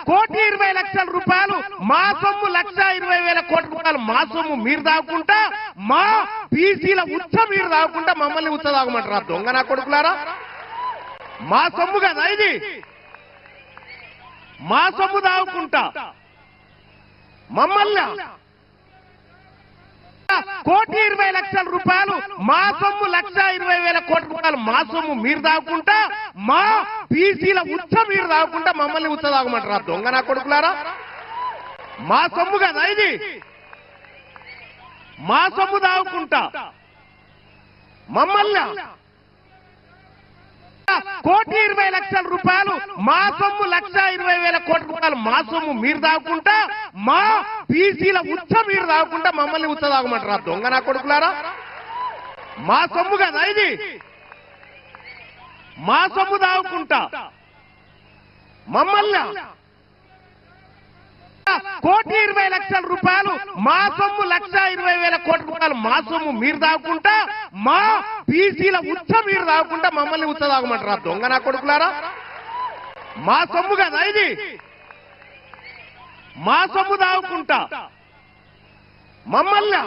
₹1,20,00,000 మా సొమ్ము ₹1,20,000 కోట్ల మా సొమ్ము మీరు దాక్కుంటా మా బీసీల ఉచ్చ మీరు దాక్కుంటా మమ్మల్ని ఉచ్చ దాగమంటారా దొంగ నా కొడుకులారా? మా సొమ్ము కదా ఇది, మా సొమ్ము దాక్కుంటా మమ్మల్ని ₹1,20,00,000 మా సొమ్ము ₹1,20,000 కోట్ల మా సొమ్ము మీరు దాక్కుంటా మా బీసీల ఉచ్చ మీరు దాక్కుంటా మమ్మల్ని ఉచ్చ దాగమంటారా దొంగ నా కొడుకులారా? మా సొమ్ము కదా ఇది, మా సొమ్ము దాక్కుంటా మమ్మల్ని ₹1,20,00,000 మా సొమ్ము ₹1,20,000 కోట్ల మా సొమ్ము మీరు దాక్కుంటా మా బీసీల ఉచ్చ మీరు దాక్కుంటా మమ్మల్ని ఉచ్చ దాగమంటారా దొంగ నా కొడుకులారా? మా సొమ్ము కదా ఇది, మా సొమ్ము దాక్కుంటా మమ్మల్ని ₹1,20,00,000 మా సొమ్ము ₹1,20,000 కోట్ల మా సొమ్ము మీరు దాక్కుంటా మా బీసీల ఉచ్చ మీరు దాక్కుంటా మమ్మల్ని ఉచ్చ దాగమంటారా దొంగ నా కొడుకులారా? మా సొమ్ము కదా ఇది, మా సొమ్ము దాక్కుంటా మమ్మల్ని